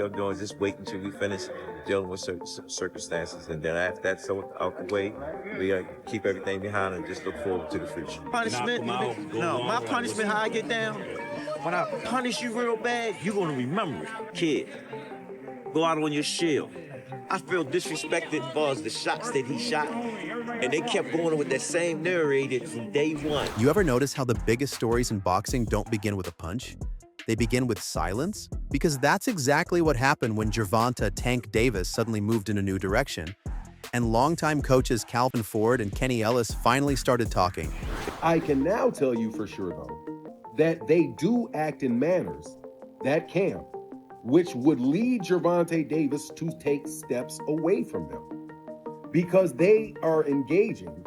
we're doing is just wait until we finish dealing with certain circumstances, and then after that's out the way, we keep everything behind and just look forward to the future. Punishment? No, my punishment, how I get down, when I punish you real bad, you're gonna remember it. Kid, go out on your shield. I feel disrespected as far as the shots that he shot, and they kept going with that same narrator from day one. You ever notice how the biggest stories in boxing don't begin with a punch? They begin with silence? Because that's exactly what happened when Gervonta "Tank" Davis suddenly moved in a new direction. And longtime coaches Calvin Ford and Kenny Ellis finally started talking. I can now tell you for sure, though, that they do act in manners, that camp, which would lead Gervonta Davis to take steps away from them, because they are engaging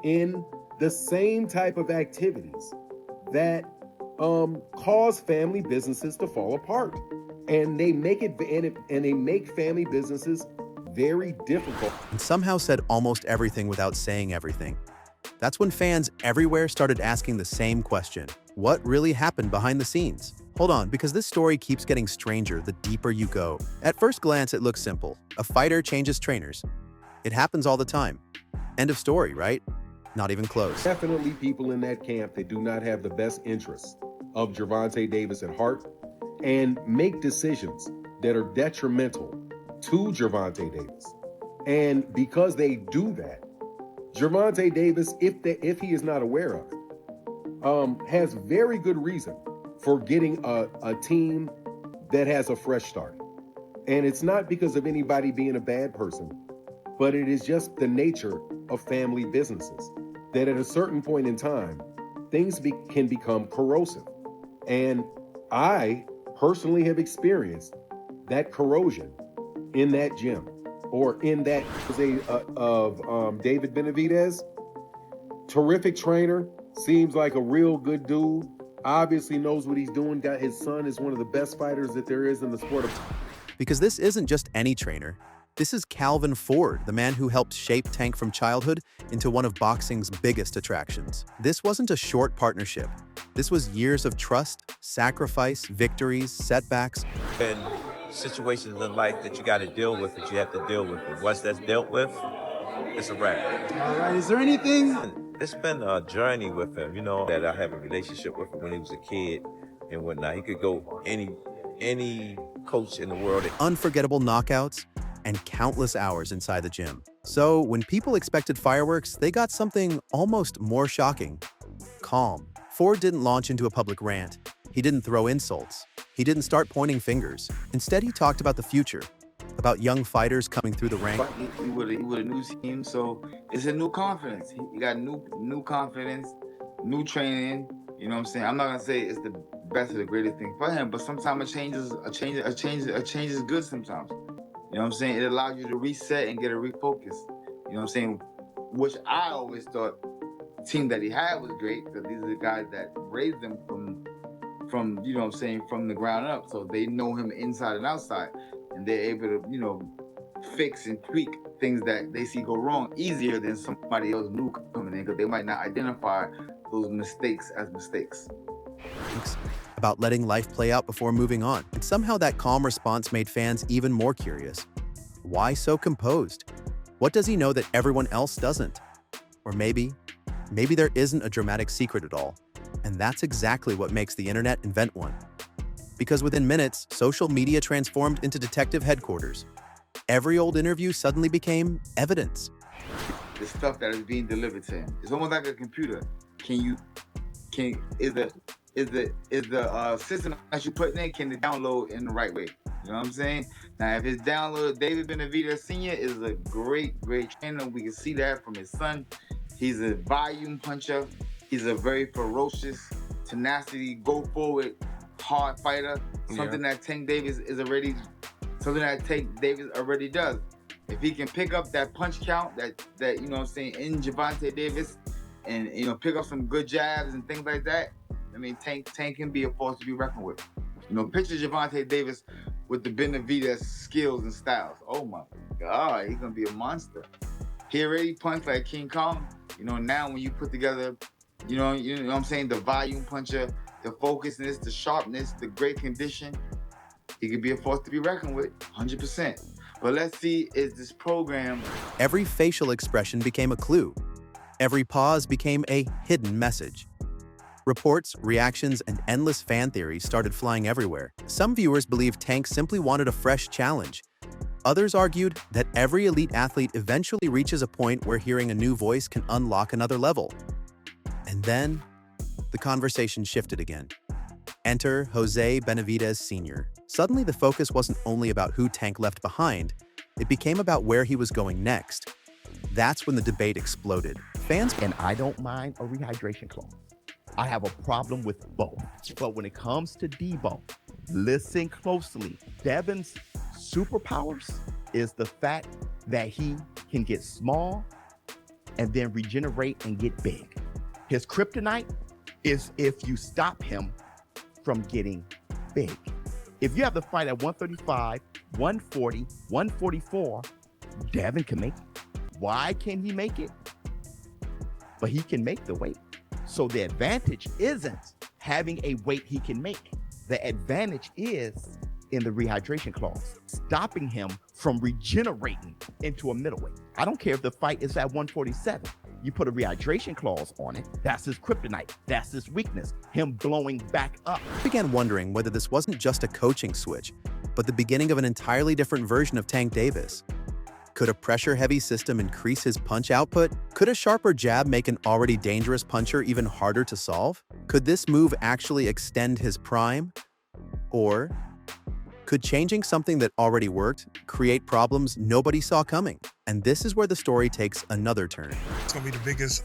in the same type of activities that cause family businesses to fall apart, and they make family businesses very difficult. And somehow said almost everything without saying everything. That's when fans everywhere started asking the same question: what really happened behind the scenes? Hold on, because this story keeps getting stranger the deeper you go. At first glance, it looks simple. A fighter changes trainers. It happens all the time. End of story, right? Not even close. Definitely people in that camp that do not have the best interests of Gervonta Davis at heart and make decisions that are detrimental to Gervonta Davis. And because they do that, Gervonta Davis, if he is not aware of it, has very good reason for getting a team that has a fresh start. And it's not because of anybody being a bad person, but it is just the nature of family businesses, that at a certain point in time, things can become corrosive. And I personally have experienced that corrosion in that gym, or in that of David Benavidez. Terrific trainer, seems like a real good dude, obviously knows what he's doing. His son is one of the best fighters that there is in the sport of... Because this isn't just any trainer. This is Calvin Ford, the man who helped shape Tank from childhood into one of boxing's biggest attractions. This wasn't a short partnership. This was years of trust, sacrifice, victories, setbacks. And situations in life that you got to deal with, that you have to deal with. And once that's dealt with, it's a wrap. All right, is there anything? It's been a journey with him, that I have a relationship with him when he was a kid and whatnot. He could go any coach in the world. Unforgettable knockouts and countless hours inside the gym. So when people expected fireworks, they got something almost more shocking: calm. Ford didn't launch into a public rant. He didn't throw insults. He didn't start pointing fingers. Instead, he talked about the future, about young fighters coming through the ranks. He with a new team, so it's a new confidence. He got new confidence, new training. You know what I'm saying? I'm not gonna say it's the best or the greatest thing for him, but sometimes a change is good sometimes. You know what I'm saying? It allows you to reset and get a refocus. You know what I'm saying? Which I always thought the team that he had was great, because these are the guys that raised him from you know what I'm saying, from the ground up. So they know him inside and outside, and they're able to, fix and tweak things that they see go wrong easier than somebody else new coming in, because they might not identify those mistakes as mistakes. About letting life play out before moving on. And somehow that calm response made fans even more curious. Why so composed? What does he know that everyone else doesn't? Or maybe there isn't a dramatic secret at all. And that's exactly what makes the internet invent one. Because within minutes, social media transformed into detective headquarters. Every old interview suddenly became evidence. The stuff that is being delivered to him, it's almost like a computer. Is the system that you put in, can it download in the right way? You know what I'm saying? Now, if it's downloaded, David Benavidez Sr. is a great trainer. We can see that from his son. He's a volume puncher. He's a very ferocious, tenacity, go forward, hard fighter. Something that Tank Davis already does. If he can pick up that punch count that you know what I'm saying, in Gervonta Davis, and pick up some good jabs and things like that, I mean, Tank can be a force to be reckoned with. Picture Gervonta Davis with the Benavidez skills and styles. Oh my God, he's gonna be a monster. He already punched like King Kong. Now when you put together, you know what I'm saying, the volume puncher, the focusness, the sharpness, the great condition, he could be a force to be reckoned with, 100%. But let's see, is this program... Every facial expression became a clue. Every pause became a hidden message. Reports, reactions, and endless fan theories started flying everywhere. Some viewers believed Tank simply wanted a fresh challenge. Others argued that every elite athlete eventually reaches a point where hearing a new voice can unlock another level. And then, the conversation shifted again. Enter Jose Benavidez Sr. Suddenly, the focus wasn't only about who Tank left behind, it became about where he was going next. That's when the debate exploded. Fans... And I don't mind a rehydration clause. I have a problem with both. But when it comes to Debo, listen closely. Devin's superpowers is the fact that he can get small and then regenerate and get big. His kryptonite is if you stop him from getting big. If you have the fight at 135, 140, 144, Devin can make it. Why can he make it? But he can make the weight. So the advantage isn't having a weight he can make. The advantage is in the rehydration clause, stopping him from regenerating into a middleweight. I don't care if the fight is at 147. You put a rehydration clause on it, that's his kryptonite, that's his weakness, him blowing back up. I began wondering whether this wasn't just a coaching switch, but the beginning of an entirely different version of Tank Davis. Could a pressure-heavy system increase his punch output? Could a sharper jab make an already dangerous puncher even harder to solve? Could this move actually extend his prime? Or could changing something that already worked create problems nobody saw coming? And this is where the story takes another turn. It's going to be the biggest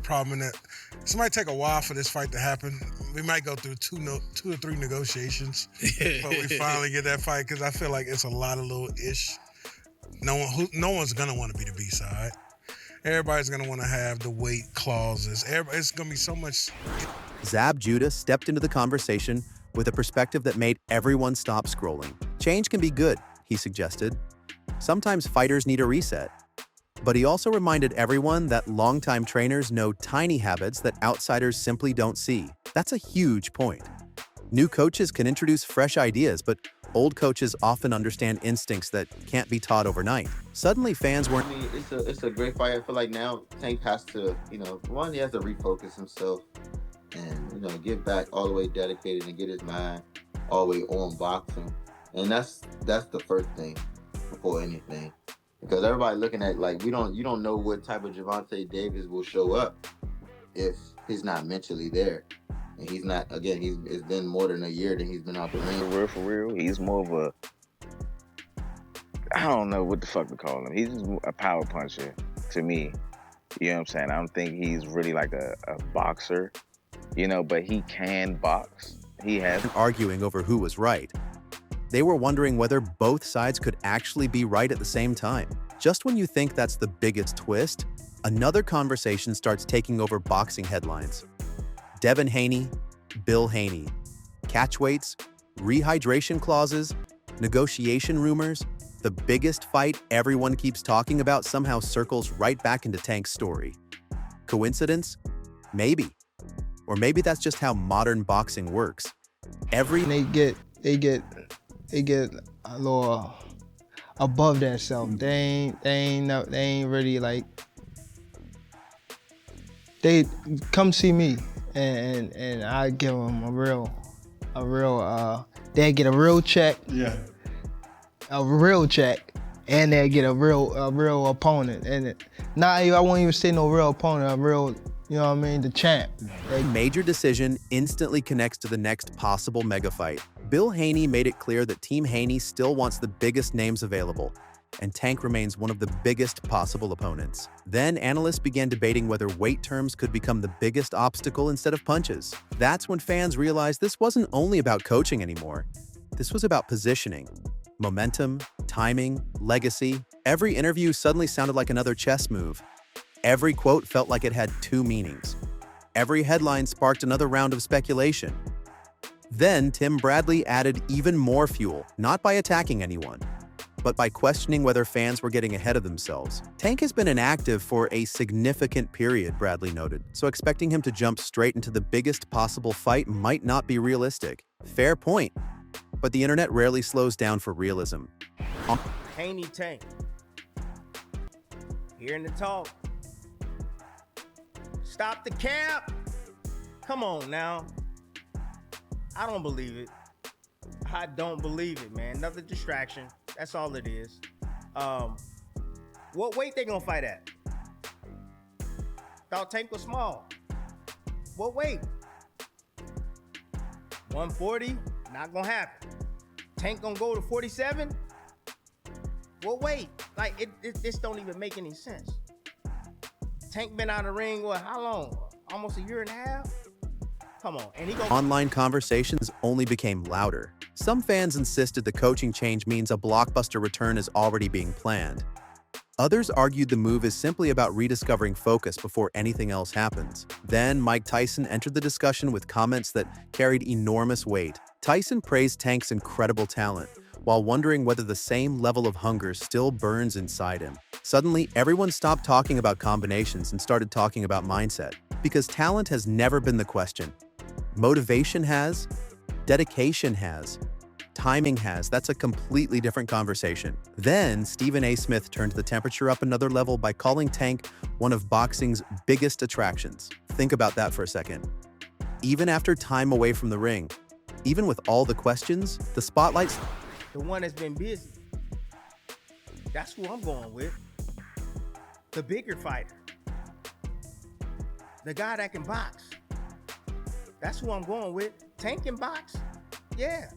problem in that this might take a while for this fight to happen. We might go through two or three negotiations, but we finally get that fight because I feel like it's a lot of little ish. No one's going to want to be the B-side. Everybody's going to want to have the weight clauses. It's going to be so much. Zab Judah stepped into the conversation with a perspective that made everyone stop scrolling. Change can be good, he suggested. Sometimes fighters need a reset. But he also reminded everyone that longtime trainers know tiny habits that outsiders simply don't see. That's a huge point. New coaches can introduce fresh ideas, but old coaches often understand instincts that can't be taught overnight. Suddenly, fans weren't... I mean, it's a great fight. I feel like now Tank has to, one, he has to refocus himself and, get back all the way dedicated and get his mind all the way on boxing. And that's the first thing before anything. Because everybody looking at, you don't know what type of Gervonta Davis will show up if he's not mentally there. And he's not, again, it's been more than a year that he's been out the ring. For real, he's more of a, I don't know what the fuck to call him. He's just a power puncher to me. You know what I'm saying? I don't think he's really like a boxer, but he can box. He has. Arguing over who was right. They were wondering whether both sides could actually be right at the same time. Just when you think that's the biggest twist, another conversation starts taking over boxing headlines. Devin Haney, Bill Haney, catchweights, rehydration clauses, negotiation rumors. The biggest fight everyone keeps talking about somehow circles right back into Tank's story. Coincidence? Maybe. Or maybe that's just how modern boxing works. They get a little above themselves. They ain't really like. They come see me, and I give them a real. They get a real check. Yeah. A real check, and they get a real opponent. And I won't even say no real opponent. A real, the champ. A major decision instantly connects to the next possible mega fight. Bill Haney made it clear that Team Haney still wants the biggest names available, and Tank remains one of the biggest possible opponents. Then analysts began debating whether weight terms could become the biggest obstacle instead of punches. That's when fans realized this wasn't only about coaching anymore. This was about positioning, momentum, timing, legacy. Every interview suddenly sounded like another chess move. Every quote felt like it had two meanings. Every headline sparked another round of speculation. Then Tim Bradley added even more fuel, not by attacking anyone, but by questioning whether fans were getting ahead of themselves. Tank has been inactive for a significant period, Bradley noted, so expecting him to jump straight into the biggest possible fight might not be realistic. Fair point. but the internet rarely slows down for realism. Haney Tank. Hearing the talk. Stop the cap. Come on now. I don't believe it. I don't believe it, man. Another distraction. That's all it is. What weight they gonna fight at? Thought Tank was small. What weight? 140? Not gonna happen. Tank gonna go to 47? What weight? Like, this don't even make any sense. Tank been out of the ring, what, how long? Almost a year and a half? Come on. And he go. Online conversations only became louder. Some fans insisted the coaching change means a blockbuster return is already being planned. Others argued the move is simply about rediscovering focus before anything else happens. Then Mike Tyson entered the discussion with comments that carried enormous weight. Tyson praised Tank's incredible talent, while wondering whether the same level of hunger still burns inside him. Suddenly, everyone stopped talking about combinations and started talking about mindset, because talent has never been the question. Motivation has, dedication has, timing has. That's a completely different conversation. Then Stephen A. Smith turned the temperature up another level by calling Tank one of boxing's biggest attractions. Think about that for a second. Even after time away from the ring, even with all the questions, the spotlight's The one that's been busy. That's who I'm going with. The bigger fighter. The guy that can box. That's who I'm going with. Tank can box? Yeah.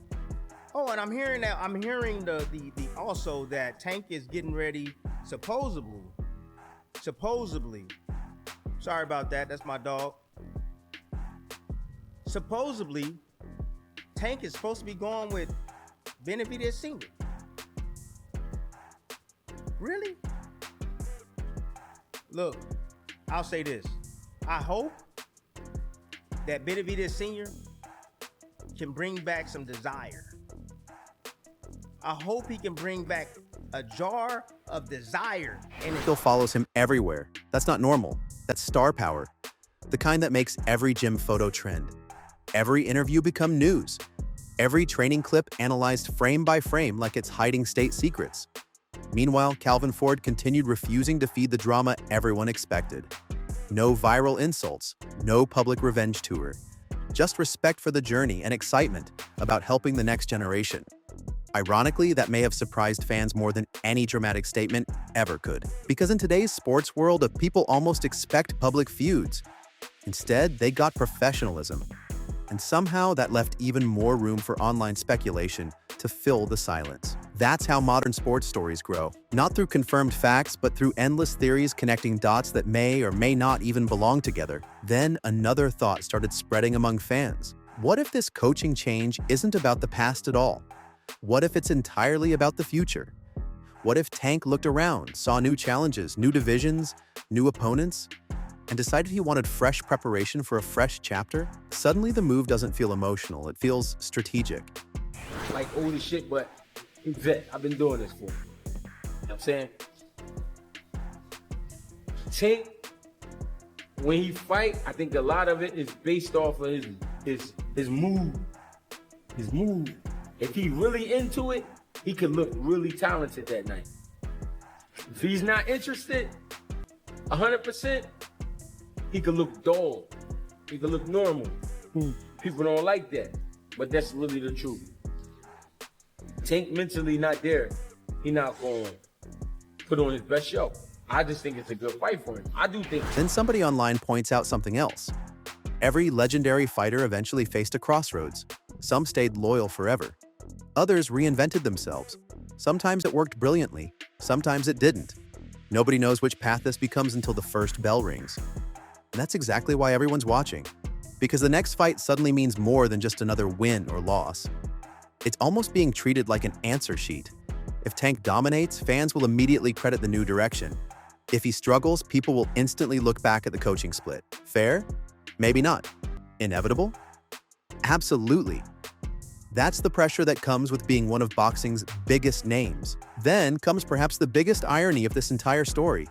Oh, and I'm hearing that. I'm hearing the also that Tank is getting ready, supposedly. Sorry about that. That's my dog. Supposedly, Tank is supposed to be going with Benavidez Sr. Really? Look, I'll say this. I hope that Benavidez Sr. can bring back some desire. I hope he can bring back a jar of desire. And still follows him everywhere. That's not normal. That's star power. The kind that makes every gym photo trend. Every interview become news. Every training clip analyzed frame by frame like it's hiding state secrets. Meanwhile, Calvin Ford continued refusing to feed the drama everyone expected. No viral insults, no public revenge tour. Just respect for the journey and excitement about helping the next generation. Ironically, that may have surprised fans more than any dramatic statement ever could. Because in today's sports world, people almost expect public feuds. Instead, they got professionalism. And somehow that left even more room for online speculation to fill the silence. That's how modern sports stories grow. Not through confirmed facts, but through endless theories connecting dots that may or may not even belong together. Then another thought started spreading among fans. What if this coaching change isn't about the past at all? What if it's entirely about the future? What if Tank looked around, saw new challenges, new divisions, new opponents, and decided he wanted fresh preparation for a fresh chapter? Suddenly the move doesn't feel emotional, it feels strategic. Like old as shit, but he's vet. I've been doing this for him. You know what I'm saying? Tank, when he fight, I think a lot of it is based off of his mood. His mood. If he really into it, he could look really talented that night. If he's not interested, 100%, he could look dull. He could look normal. People don't like that, but that's really the truth. Tank mentally not there. He not going to put on his best show. I just think it's a good fight for him. I do think. Then somebody online points out something else. Every legendary fighter eventually faced a crossroads. Some stayed loyal forever. Others reinvented themselves. Sometimes it worked brilliantly, sometimes it didn't. Nobody knows which path this becomes until the first bell rings. And that's exactly why everyone's watching. Because the next fight suddenly means more than just another win or loss. It's almost being treated like an answer sheet. If Tank dominates, fans will immediately credit the new direction. If he struggles, people will instantly look back at the coaching split. Fair? Maybe not. Inevitable? Absolutely. That's the pressure that comes with being one of boxing's biggest names. Then comes perhaps the biggest irony of this entire story.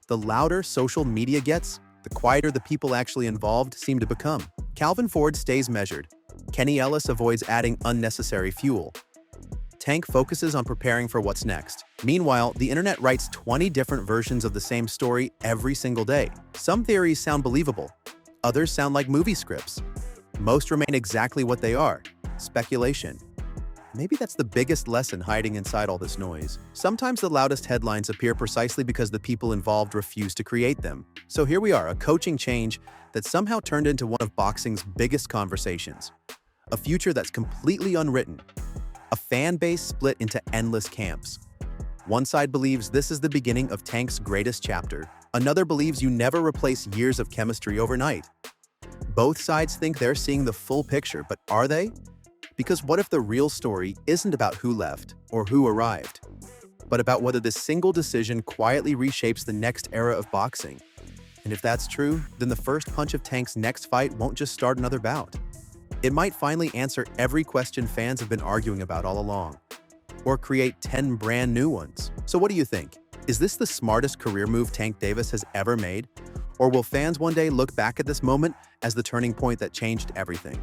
The louder social media gets, the quieter the people actually involved seem to become. Calvin Ford stays measured. Kenny Ellis avoids adding unnecessary fuel. Tank focuses on preparing for what's next. Meanwhile, the internet writes 20 different versions of the same story every single day. Some theories sound believable. Others sound like movie scripts. Most remain exactly what they are: speculation. Maybe that's the biggest lesson hiding inside all this noise. Sometimes the loudest headlines appear precisely because the people involved refuse to create them. So here we are, a coaching change that somehow turned into one of boxing's biggest conversations. A future that's completely unwritten. A fan base split into endless camps. One side believes this is the beginning of Tank's greatest chapter. Another believes you never replace years of chemistry overnight. Both sides think they're seeing the full picture, but are they? Because what if the real story isn't about who left or who arrived, but about whether this single decision quietly reshapes the next era of boxing? And if that's true, then the first punch of Tank's next fight won't just start another bout. It might finally answer every question fans have been arguing about all along, or create 10 brand new ones. So what do you think? Is this the smartest career move Tank Davis has ever made? Or will fans one day look back at this moment as the turning point that changed everything?